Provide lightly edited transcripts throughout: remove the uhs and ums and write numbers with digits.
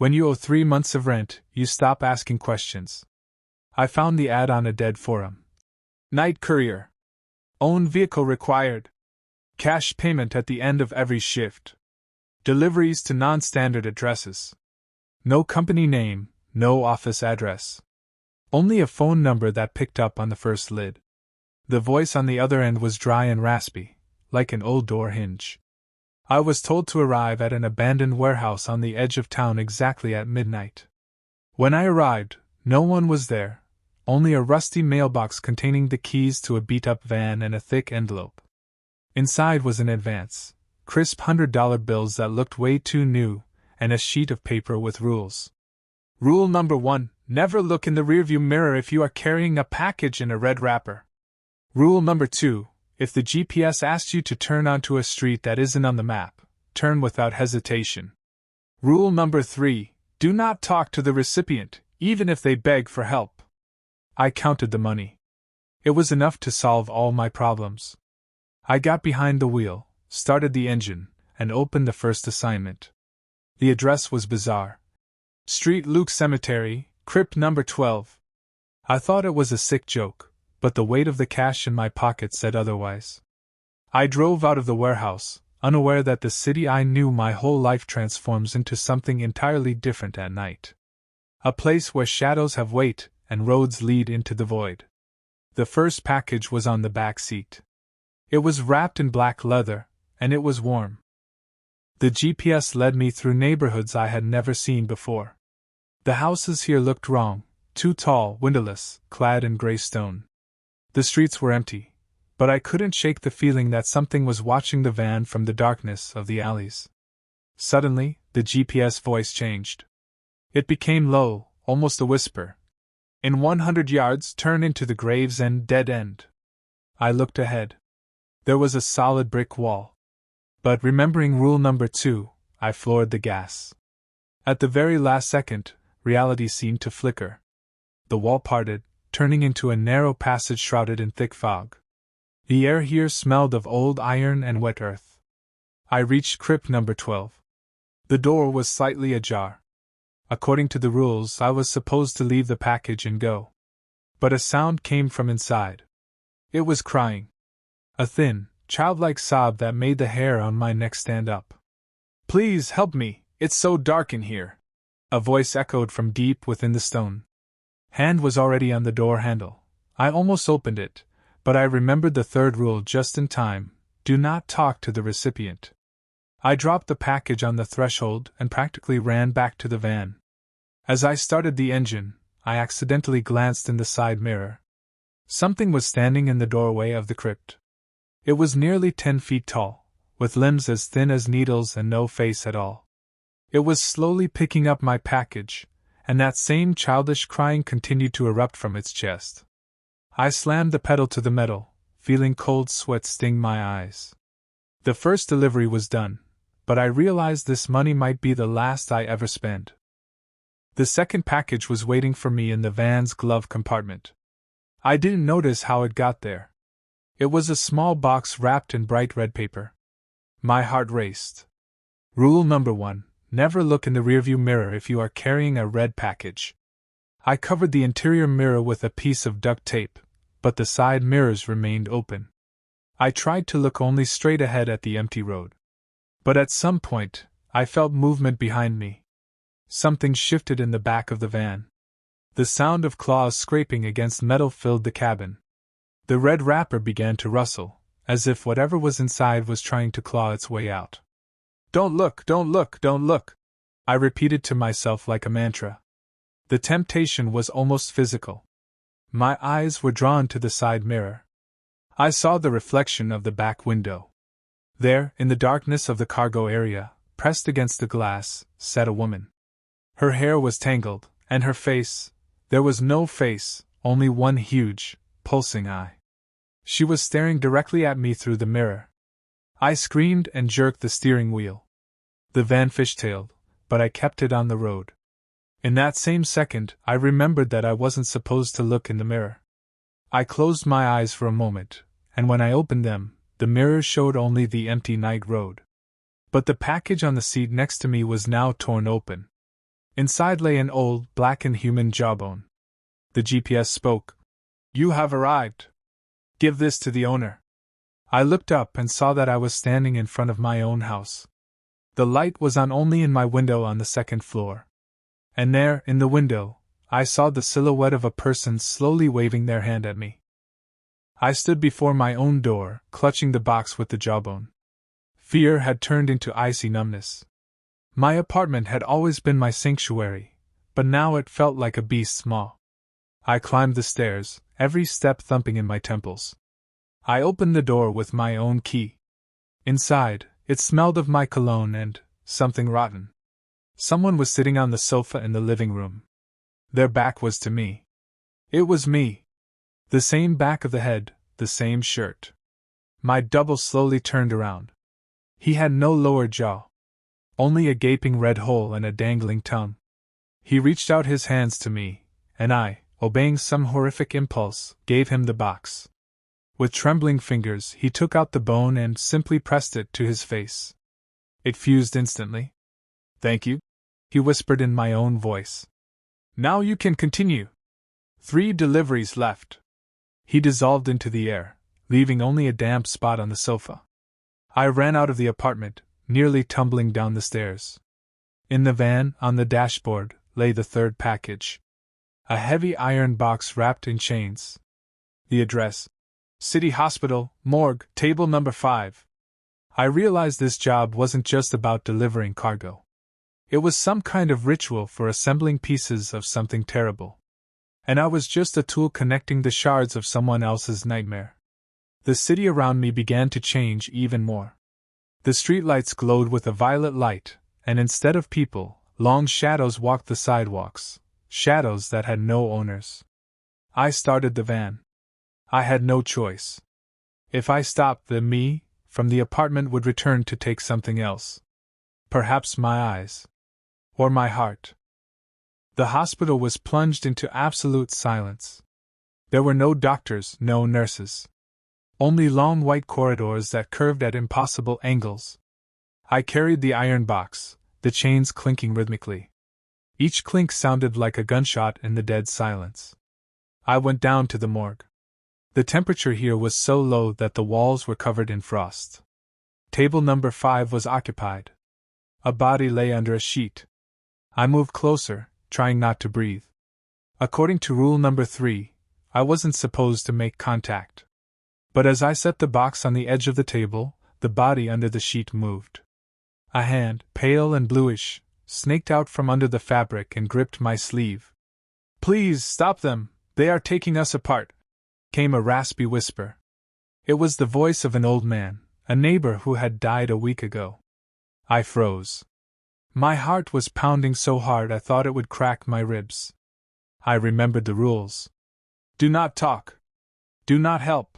When you owe 3 months of rent, you stop asking questions. I found the ad on a dead forum. Night courier. Own vehicle required. Cash payment at the end of every shift. Deliveries to non-standard addresses. No company name, no office address. Only a phone number that picked up on the first lid. The voice on the other end was dry and raspy, like an old door hinge. I was told to arrive at an abandoned warehouse on the edge of town exactly at midnight. When I arrived, no one was there, only a rusty mailbox containing the keys to a beat-up van and a thick envelope. Inside was an advance, crisp $100 bills that looked way too new, and a sheet of paper with rules. Rule number 1, never look in the rearview mirror if you are carrying a package in a red wrapper. Rule number 2, if the GPS asks you to turn onto a street that isn't on the map, turn without hesitation. Rule number 3, do not talk to the recipient, even if they beg for help. I counted the money. It was enough to solve all my problems. I got behind the wheel, started the engine, and opened the first assignment. The address was bizarre. Street Luke Cemetery, crypt number 12. I thought it was a sick joke, but the weight of the cash in my pocket said otherwise. I drove out of the warehouse, unaware that the city I knew my whole life transforms into something entirely different at night. A place where shadows have weight and roads lead into the void. The first package was on the back seat. It was wrapped in black leather, and it was warm. The GPS led me through neighborhoods I had never seen before. The houses here looked wrong, too tall, windowless, clad in gray stone. The streets were empty, but I couldn't shake the feeling that something was watching the van from the darkness of the alleys. Suddenly, the GPS voice changed. It became low, almost a whisper. In 100 yards, turn into the Gravesend dead end. I looked ahead. There was a solid brick wall. But remembering rule number 2, I floored the gas. At the very last second, reality seemed to flicker. The wall parted, turning into a narrow passage shrouded in thick fog. The air here smelled of old iron and wet earth. I reached crypt number 12. The door was slightly ajar. According to the rules, I was supposed to leave the package and go. But a sound came from inside. It was crying. A thin, childlike sob that made the hair on my neck stand up. Please help me, it's so dark in here. A voice echoed from deep within the stone. Hand was already on the door handle. I almost opened it, but I remembered the third rule just in time: do not talk to the recipient. I dropped the package on the threshold and practically ran back to the van. As I started the engine, I accidentally glanced in the side mirror. Something was standing in the doorway of the crypt. It was nearly 10 feet tall, with limbs as thin as needles and no face at all. It was slowly picking up my package, and that same childish crying continued to erupt from its chest. I slammed the pedal to the metal, feeling cold sweat sting my eyes. The first delivery was done, but I realized this money might be the last I ever spend. The second package was waiting for me in the van's glove compartment. I didn't notice how it got there. It was a small box wrapped in bright red paper. My heart raced. Rule number 1. Never look in the rearview mirror if you are carrying a red package. I covered the interior mirror with a piece of duct tape, but the side mirrors remained open. I tried to look only straight ahead at the empty road. But at some point, I felt movement behind me. Something shifted in the back of the van. The sound of claws scraping against metal filled the cabin. The red wrapper began to rustle, as if whatever was inside was trying to claw its way out. Don't look, don't look, don't look, I repeated to myself like a mantra. The temptation was almost physical. My eyes were drawn to the side mirror. I saw the reflection of the back window. There, in the darkness of the cargo area, pressed against the glass, sat a woman. Her hair was tangled, and her face, there was no face, only one huge, pulsing eye. She was staring directly at me through the mirror. I screamed and jerked the steering wheel. The van fishtailed, but I kept it on the road. In that same second, I remembered that I wasn't supposed to look in the mirror. I closed my eyes for a moment, and when I opened them, the mirror showed only the empty night road. But the package on the seat next to me was now torn open. Inside lay an old, blackened human jawbone. The GPS spoke. "You have arrived. Give this to the owner." I looked up and saw that I was standing in front of my own house. The light was on only in my window on the second floor. And there, in the window, I saw the silhouette of a person slowly waving their hand at me. I stood before my own door, clutching the box with the jawbone. Fear had turned into icy numbness. My apartment had always been my sanctuary, but now it felt like a beast's maw. I climbed the stairs, every step thumping in my temples. I opened the door with my own key. Inside, it smelled of my cologne and something rotten. Someone was sitting on the sofa in the living room. Their back was to me. It was me. The same back of the head, the same shirt. My double slowly turned around. He had no lower jaw. Only a gaping red hole and a dangling tongue. He reached out his hands to me, and I, obeying some horrific impulse, gave him the box. With trembling fingers, he took out the bone and simply pressed it to his face. It fused instantly. "Thank you," he whispered in my own voice. "Now you can continue. 3 deliveries left." He dissolved into the air, leaving only a damp spot on the sofa. I ran out of the apartment, nearly tumbling down the stairs. In the van, on the dashboard, lay the 3rd package. A heavy iron box wrapped in chains. The address: City Hospital, Morgue, Table Number 5. I realized this job wasn't just about delivering cargo. It was some kind of ritual for assembling pieces of something terrible. And I was just a tool connecting the shards of someone else's nightmare. The city around me began to change even more. The streetlights glowed with a violet light, and instead of people, long shadows walked the sidewalks, shadows that had no owners. I started the van. I had no choice. If I stopped, then me, from the apartment, would return to take something else. Perhaps my eyes. Or my heart. The hospital was plunged into absolute silence. There were no doctors, no nurses. Only long white corridors that curved at impossible angles. I carried the iron box, the chains clinking rhythmically. Each clink sounded like a gunshot in the dead silence. I went down to the morgue. The temperature here was so low that the walls were covered in frost. Table number 5 was occupied. A body lay under a sheet. I moved closer, trying not to breathe. According to rule number 3, I wasn't supposed to make contact. But as I set the box on the edge of the table, the body under the sheet moved. A hand, pale and bluish, snaked out from under the fabric and gripped my sleeve. "Please stop them, they are taking us apart," came a raspy whisper. It was the voice of an old man, a neighbor who had died a week ago. I froze. My heart was pounding so hard I thought it would crack my ribs. I remembered the rules. Do not talk. Do not help.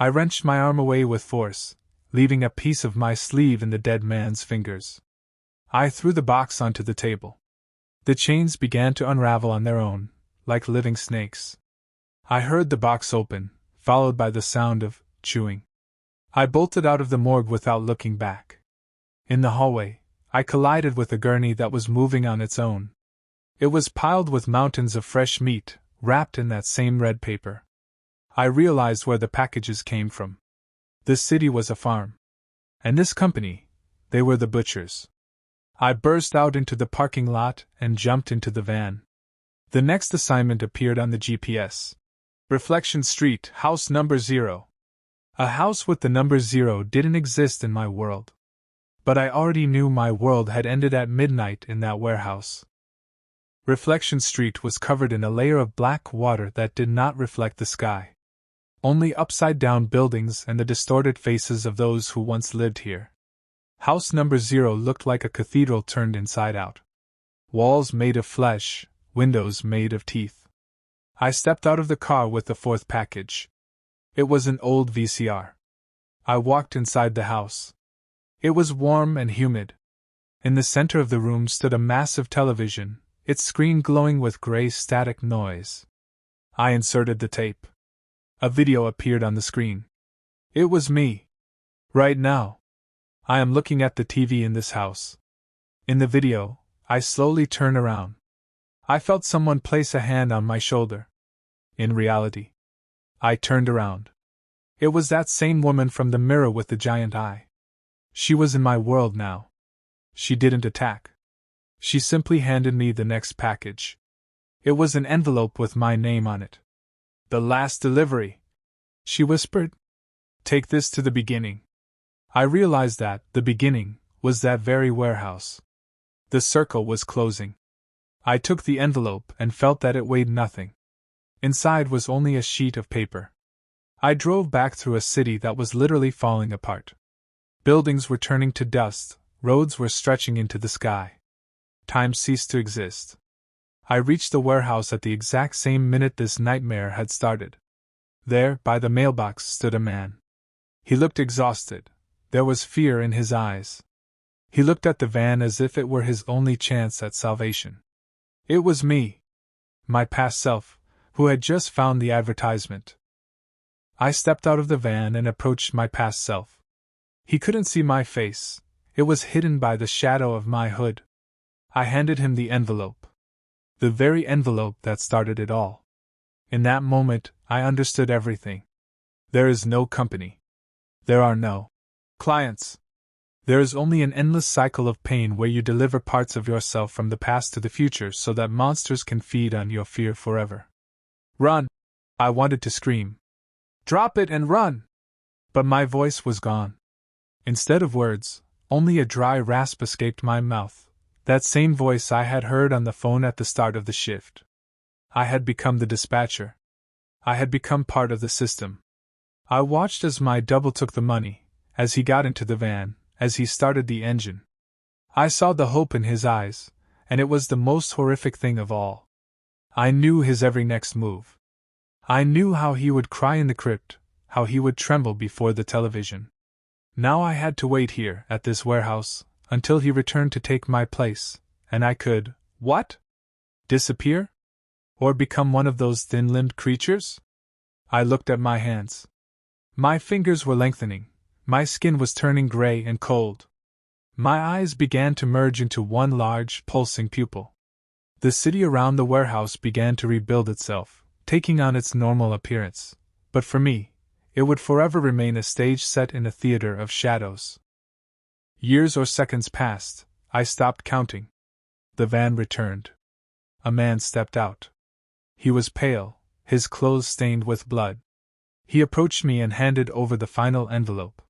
I wrenched my arm away with force, leaving a piece of my sleeve in the dead man's fingers. I threw the box onto the table. The chains began to unravel on their own, like living snakes. I heard the box open, followed by the sound of chewing. I bolted out of the morgue without looking back. In the hallway, I collided with a gurney that was moving on its own. It was piled with mountains of fresh meat, wrapped in that same red paper. I realized where the packages came from. This city was a farm. And this company, they were the butchers. I burst out into the parking lot and jumped into the van. The next assignment appeared on the GPS. Reflection Street, house number 0. A house with the number 0 didn't exist in my world. But I already knew my world had ended at midnight in that warehouse. Reflection Street was covered in a layer of black water that did not reflect the sky. Only upside-down buildings and the distorted faces of those who once lived here. House number 0 looked like a cathedral turned inside out. Walls made of flesh, windows made of teeth. I stepped out of the car with the 4th package. It was an old VCR. I walked inside the house. It was warm and humid. In the center of the room stood a massive television, its screen glowing with gray static noise. I inserted the tape. A video appeared on the screen. It was me. Right now. I am looking at the TV in this house. In the video, I slowly turned around. I felt someone place a hand on my shoulder. In reality, I turned around. It was that same woman from the mirror with the giant eye. She was in my world now. She didn't attack. She simply handed me the next package. It was an envelope with my name on it. "The last delivery," she whispered. "Take this to the beginning." I realized that the beginning was that very warehouse. The circle was closing. I took the envelope and felt that it weighed nothing. Inside was only a sheet of paper. I drove back through a city that was literally falling apart. Buildings were turning to dust, roads were stretching into the sky. Time ceased to exist. I reached the warehouse at the exact same minute this nightmare had started. There, by the mailbox, stood a man. He looked exhausted. There was fear in his eyes. He looked at the van as if it were his only chance at salvation. It was me. My past self, who had just found the advertisement. I stepped out of the van and approached my past self. He couldn't see my face. It was hidden by the shadow of my hood. I handed him the envelope. The very envelope that started it all. In that moment, I understood everything. There is no company. There are no clients. There is only an endless cycle of pain where you deliver parts of yourself from the past to the future so that monsters can feed on your fear forever. "Run!" I wanted to scream. "Drop it and run!" But my voice was gone. Instead of words, only a dry rasp escaped my mouth, that same voice I had heard on the phone at the start of the shift. I had become the dispatcher. I had become part of the system. I watched as my double took the money, as he got into the van, as he started the engine. I saw the hope in his eyes, and it was the most horrific thing of all. I knew his every next move. I knew how he would cry in the crypt, how he would tremble before the television. Now I had to wait here, at this warehouse, until he returned to take my place, and I could, what? Disappear? Or become one of those thin-limbed creatures? I looked at my hands. My fingers were lengthening, my skin was turning gray and cold. My eyes began to merge into one large, pulsing pupil. The city around the warehouse began to rebuild itself, taking on its normal appearance, but for me, it would forever remain a stage set in a theater of shadows. Years or seconds passed, I stopped counting. The van returned. A man stepped out. He was pale, his clothes stained with blood. He approached me and handed over the final envelope.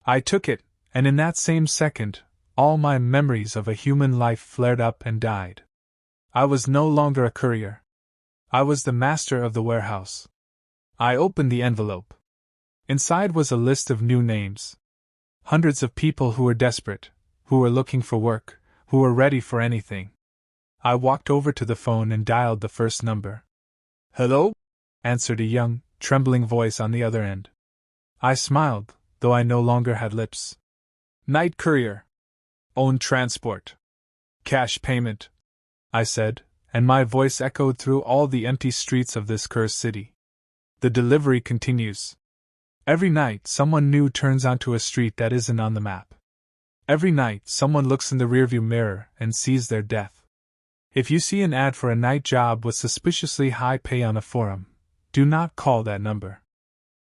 I took it, and in that same second, all my memories of a human life flared up and died. I was no longer a courier. I was the master of the warehouse. I opened the envelope. Inside was a list of new names. Hundreds of people who were desperate, who were looking for work, who were ready for anything. I walked over to the phone and dialed the first number. "Hello?" answered a young, trembling voice on the other end. I smiled, though I no longer had lips. "Night courier. Own transport. Cash payment," I said, and my voice echoed through all the empty streets of this cursed city. The delivery continues. Every night someone new turns onto a street that isn't on the map. Every night someone looks in the rearview mirror and sees their death. If you see an ad for a night job with suspiciously high pay on a forum, do not call that number.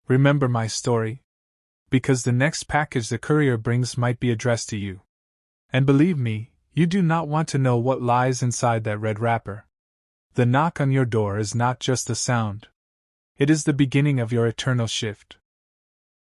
Remember my story, because the next package the courier brings might be addressed to you. And believe me, you do not want to know what lies inside that red wrapper. The knock on your door is not just a sound. It is the beginning of your eternal shift.